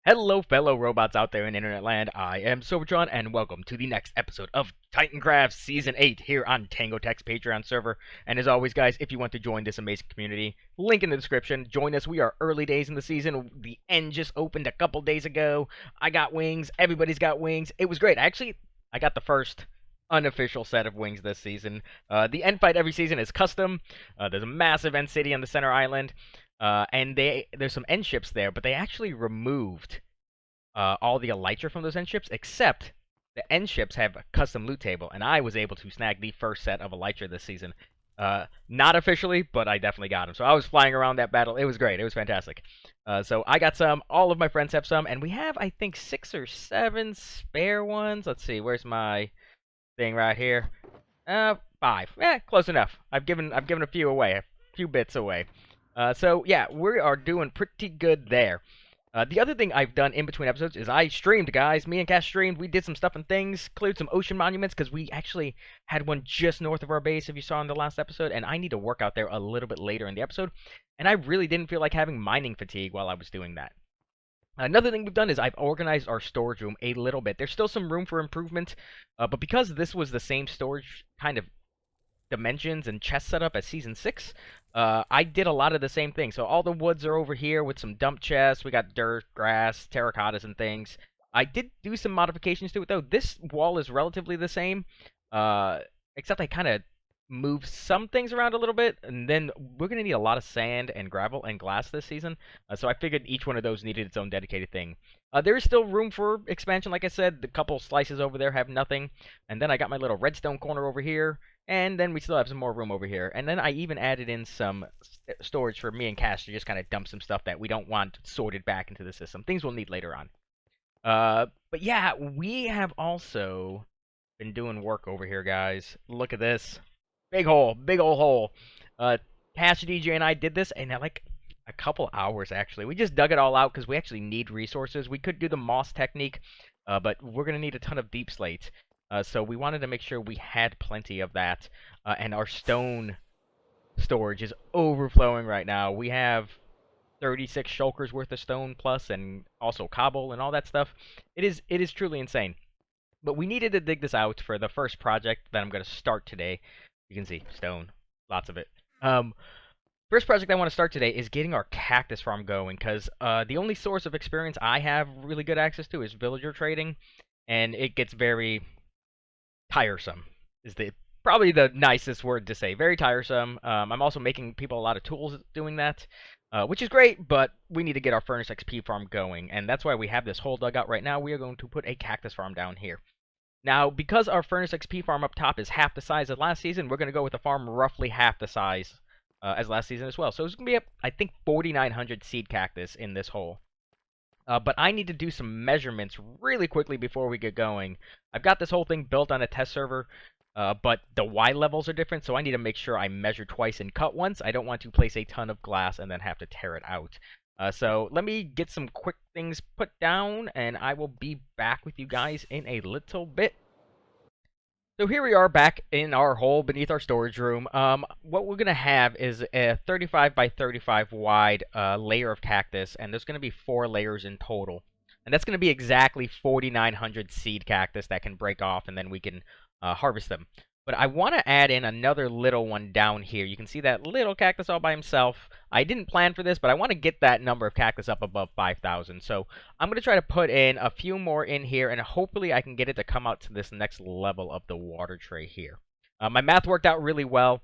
Hello, fellow robots out there in internet land. I am Silvertron, and welcome to the next episode of Titancraft Season 8 here on TangoTech's Patreon server. And as always, guys, if you want to join this amazing community, link in the description. Join us. We are early days in the season. The end just opened a couple days ago. I got wings. Everybody's got wings. It was great. Actually, I got the first unofficial set of wings this season. The end fight every season is custom. There's a massive end city on the center island. And there's some end ships there, but they actually removed all the elytra from those end ships, except the end ships have a custom loot table, and I was able to snag the first set of elytra this season. Not officially, but I definitely got them. So I was flying around that battle. It was great. It was fantastic. So I got some. All of my friends have some, and we have, I think, 6 or 7 spare ones. Let's see. Where's my thing right here? 5. Close enough. I've given a few away, a few bits away. So yeah, we are doing pretty good there. The other thing I've done in between episodes is I streamed, guys. Me and Cash streamed. We did some stuff and things, cleared some ocean monuments, because we actually had one just north of our base, if you saw in the last episode, and I need to work out there a little bit later in the episode, and I really didn't feel like having mining fatigue while I was doing that. Another thing we've done is I've organized our storage room a little bit. There's still some room for improvement, but because this was the same storage kind of dimensions and chest setup as Season 6, I did a lot of the same thing. So all the woods are over here with some dump chests. We got dirt, grass, terracottas, and things. I did do some modifications to it, though. This wall is relatively the same, except I kind of moved some things around a little bit, and then we're going to need a lot of sand and gravel and glass this season, so I figured each one of those needed its own dedicated thing. There is still room for expansion, like I said. The couple slices over there have nothing, and then I got my little redstone corner over here, and then we still have some more room over here. And then I even added in some storage for me and Cash to just kind of dump some stuff that we don't want sorted back into the system. Things we'll need later on. But yeah, we have also been doing work over here, guys. Look at this. Big old hole. Cash, DJ, and I did this in like a couple hours, actually. We just dug it all out because we actually need resources. We could do the moss technique, but we're going to need a ton of deep slate. So we wanted to make sure we had plenty of that, and our stone storage is overflowing right now. We have 36 shulkers worth of stone plus, and also cobble and all that stuff. It is truly insane. But we needed to dig this out for the first project that I'm going to start today. You can see stone, lots of it. First project I want to start today is getting our cactus farm going, because the only source of experience I have really good access to is villager trading, and it gets very tiresome, is probably the nicest word to say. Very tiresome. I'm also making people a lot of tools doing that, which is great, but we need to get our Furnace XP farm going, and that's why we have this hole dug out right now. We are going to put a cactus farm down here. Now, because our Furnace XP farm up top is half the size of last season, we're going to go with a farm roughly half the size as last season as well. So it's going to be, I think, 4,900 seed cactus in this hole. But I need to do some measurements really quickly before we get going. I've got this whole thing built on a test server, but the Y levels are different, so I need to make sure I measure twice and cut once. I don't want to place a ton of glass and then have to tear it out. So let me get some quick things put down, and I will be back with you guys in a little bit. So here we are back in our hole beneath our storage room. What we're going to have is a 35 by 35 wide layer of cactus, and there's going to be 4 layers in total. And that's going to be exactly 4,900 seed cactus that can break off, and then we can harvest them. But I want to add in another little one down here. You can see that little cactus all by himself. I didn't plan for this, but I want to get that number of cactus up above 5,000. So I'm going to try to put in a few more in here, and hopefully I can get it to come out to this next level of the water tray here. My math worked out really well.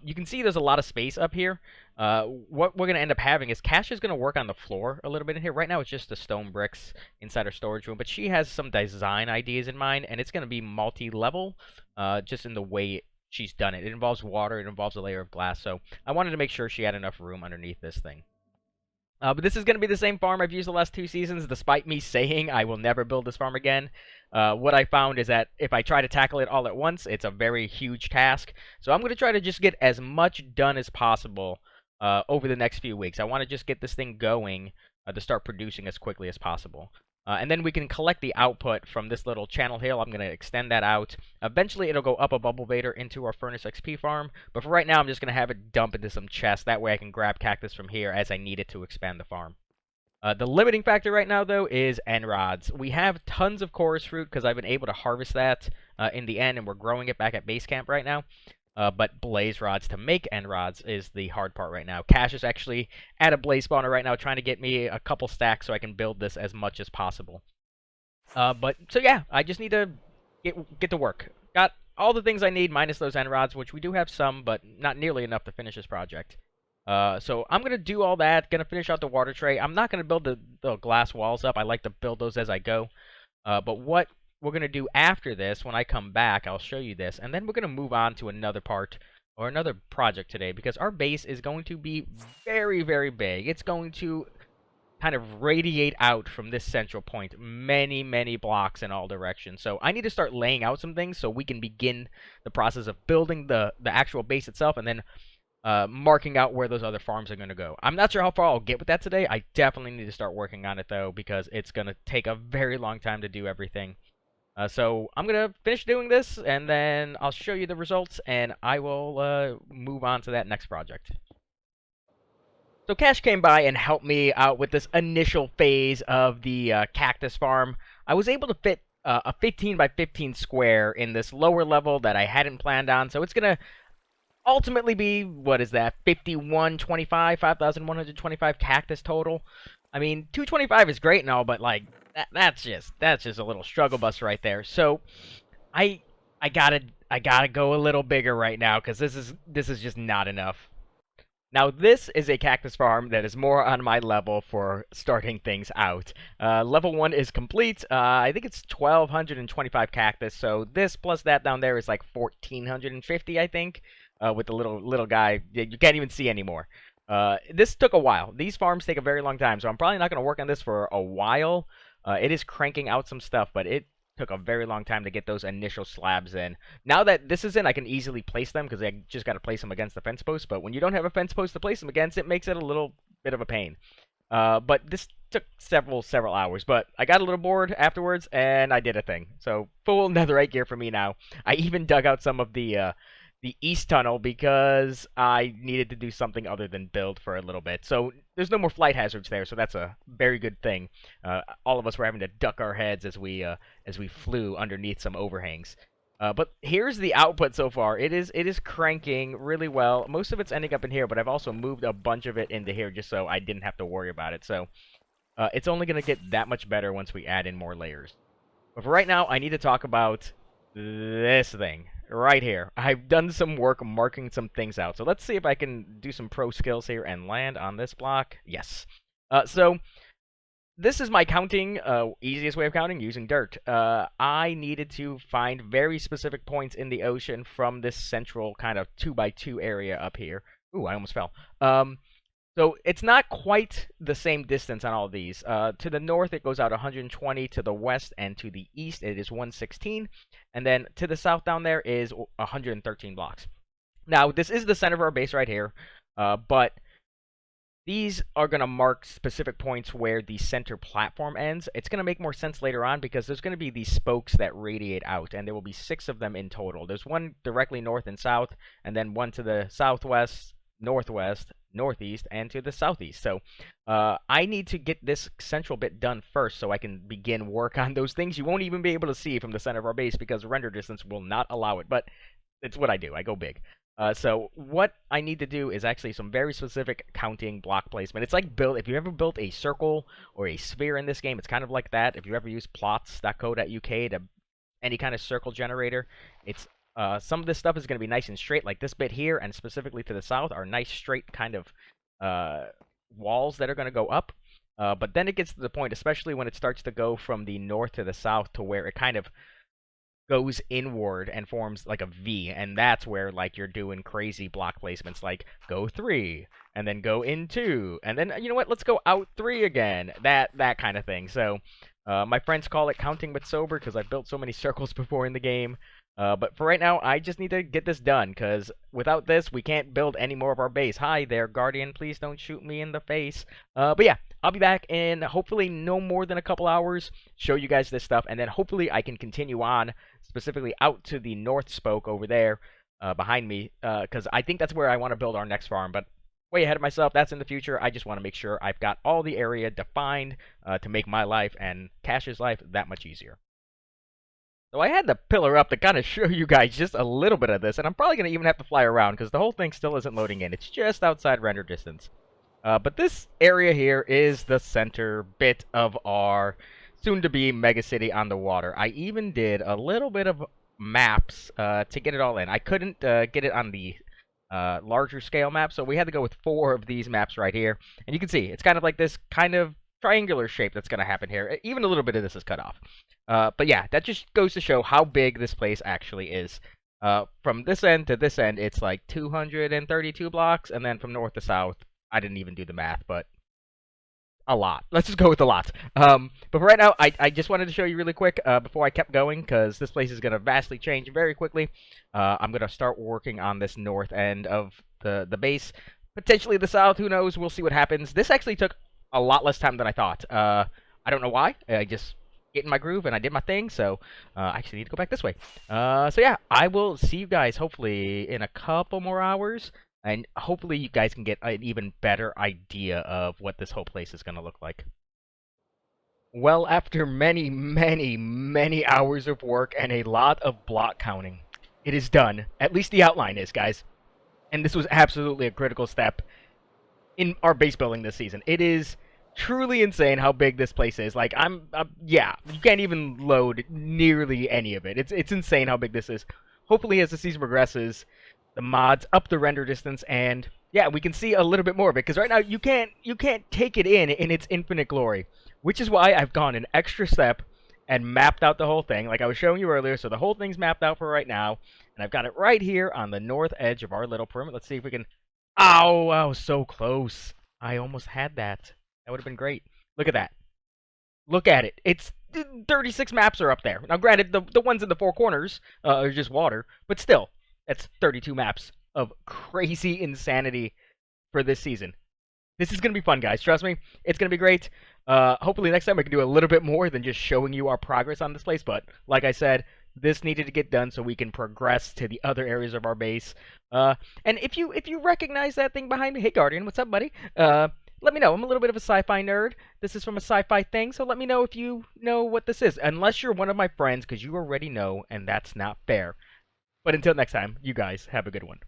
You can see there's a lot of space up here. What we're going to end up having is Cash is going to work on the floor a little bit in here. Right now it's just the stone bricks inside our storage room, but she has some design ideas in mind, and it's going to be multi-level just in the way she's done it. It involves water, it involves a layer of glass, so I wanted to make sure she had enough room underneath this thing. But this is going to be the same farm I've used the last 2 seasons, despite me saying I will never build this farm again. What I found is that if I try to tackle it all at once, it's a very huge task. So I'm going to try to just get as much done as possible over the next few weeks. I want to just get this thing going to start producing as quickly as possible. And then we can collect the output from this little channel hill. I'm going to extend that out. Eventually, it'll go up a bubble vader into our Furnace XP farm. But for right now, I'm just going to have it dump into some chests. That way I can grab cactus from here as I need it to expand the farm. The limiting factor right now, though, is end rods. We have tons of chorus fruit because I've been able to harvest that in the end, and we're growing it back at base camp right now. But blaze rods to make end rods is the hard part right now. Cash is actually at a blaze spawner right now trying to get me a couple stacks so I can build this as much as possible. So yeah, I just need to get to work. Got all the things I need minus those end rods, which we do have some, but not nearly enough to finish this project. So I'm going to do all that, going to finish out the water tray. I'm not going to build the glass walls up. I like to build those as I go. But what we're going to do after this, when I come back, I'll show you this. And then we're going to move on to another part or another project today because our base is going to be very, very big. It's going to kind of radiate out from this central point many, many blocks in all directions. So I need to start laying out some things so we can begin the process of building the actual base itself and then marking out where those other farms are going to go. I'm not sure how far I'll get with that today. I definitely need to start working on it, though, because it's going to take a very long time to do everything. So I'm going to finish doing this, and then I'll show you the results, and I will move on to that next project. So Cash came by and helped me out with this initial phase of the Cactus Farm. I was able to fit a 15 by 15 square in this lower level that I hadn't planned on, so it's going to ultimately be, what is that, 5125, 5,125 cactus total. I mean, 225 is great and all, but like that's just a little struggle bus right there. So I gotta go a little bigger right now because this is just not enough. Now, this is a cactus farm that is more on my level for starting things out. Level 1 is complete. I think it's 1,225 cactus, so this plus that down there is like 1,450, I think, with the little guy you can't even see anymore. This took a while. These farms take a very long time, so I'm probably not going to work on this for a while. It is cranking out some stuff, but it took a very long time to get those initial slabs in. Now that this is in, I can easily place them because I just got to place them against the fence post. But when you don't have a fence post to place them against, it makes it a little bit of a pain. But this took several hours. But I got a little bored afterwards, and I did a thing. So full netherite gear for me now. I even dug out some of the east tunnel because I needed to do something other than build for a little bit. So there's no more flight hazards there, so that's a very good thing. All of us were having to duck our heads as we flew underneath some overhangs. But here's the output so far. It is cranking really well. Most of it's ending up in here, but I've also moved a bunch of it into here just so I didn't have to worry about it. So it's only going to get that much better once we add in more layers. But for right now, I need to talk about this thing right here. I've done some work marking some things out. So let's see if I can do some pro skills here and land on this block. Yes. So this is my counting, easiest way of counting, using dirt. I needed to find very specific points in the ocean from this central kind of 2x2 area up here. Ooh, I almost fell. So it's not quite the same distance on all of these. To the north, it goes out 120. To the west and to the east, it is 116. And then to the south down there is 113 blocks. Now, this is the center of our base right here, but these are going to mark specific points where the center platform ends. It's going to make more sense later on because there's going to be these spokes that radiate out, and there will be 6 of them in total. There's one directly north and south, and then one to the southwest, northwest, northeast, and to the southeast. So I need to get this central bit done first so I can begin work on those things you won't even be able to see from the center of our base because render distance will not allow it. But it's what I do. I go big. So what I need to do is actually some very specific counting block placement. It's like if you ever built a circle or a sphere in this game, it's kind of like that. If you ever use plots.co.uk to any kind of circle generator, it's some of this stuff is going to be nice and straight, like this bit here, and specifically to the south are nice straight kind of walls that are going to go up. But then it gets to the point, especially when it starts to go from the north to the south, to where it kind of goes inward and forms like a V, and that's where like you're doing crazy block placements, like go 3, and then go in 2, and then you know what? Let's go out 3 again. That kind of thing. So my friends call it counting but sober because I've built so many circles before in the game. But for right now, I just need to get this done, because without this, we can't build any more of our base. Hi there, Guardian. Please don't shoot me in the face. But yeah, I'll be back in hopefully no more than a couple hours, show you guys this stuff, and then hopefully I can continue on, specifically out to the north spoke over there behind me, because I think that's where I want to build our next farm. But way ahead of myself. That's in the future. I just want to make sure I've got all the area defined to make my life and Cash's life that much easier. So I had the pillar up to kind of show you guys just a little bit of this, and I'm probably going to even have to fly around because the whole thing still isn't loading in. It's just outside render distance. But this area here is the center bit of our soon-to-be mega city on the water. I even did a little bit of maps to get it all in. I couldn't get it on the larger scale map, so we had to go with 4 of these maps right here. And you can see, it's kind of like this kind of triangular shape that's going to happen here. Even a little bit of this is cut off. But yeah, that just goes to show how big this place actually is. From this end to this end, it's like 232 blocks, and then from north to south, I didn't even do the math, but a lot. Let's just go with a lot. But for right now, I just wanted to show you really quick before I kept going, because this place is going to vastly change very quickly. I'm going to start working on this north end of the base. Potentially the south, who knows? We'll see what happens. This actually took a lot less time than I thought. I don't know why. I just get in my groove and I did my thing, so I actually need to go back this way. So yeah, I will see you guys hopefully in a couple more hours. And hopefully you guys can get an even better idea of what this whole place is going to look like. Well, after many, many, many hours of work and a lot of block counting, it is done. At least the outline is, guys. And this was absolutely a critical step in our base building this season. It is truly insane how big this place is. Like, yeah, you can't even load nearly any of it. It's insane how big this is. Hopefully, as the season progresses, the mods up the render distance, and yeah, we can see a little bit more of it, because right now you can't take it in its infinite glory, which is why I've gone an extra step and mapped out the whole thing like I was showing you earlier. So the whole thing's mapped out for right now, and I've got it right here on the north edge of our little perimeter. Let's see if we can... Ow, I was so close. I almost had that. That would have been great. Look at that. Look at it. It's 36 maps are up there. Now granted, the ones in the 4 corners are just water, but still, that's 32 maps of crazy insanity for this season. This is going to be fun, guys. Trust me. It's going to be great. Hopefully next time I can do a little bit more than just showing you our progress on this place. But like I said, this needed to get done so we can progress to the other areas of our base. And if you recognize that thing behind me, hey Guardian, what's up, buddy? Let me know. I'm a little bit of a sci-fi nerd. This is from a sci-fi thing, so let me know if you know what this is. Unless you're one of my friends, because you already know, and that's not fair. But until next time, you guys have a good one.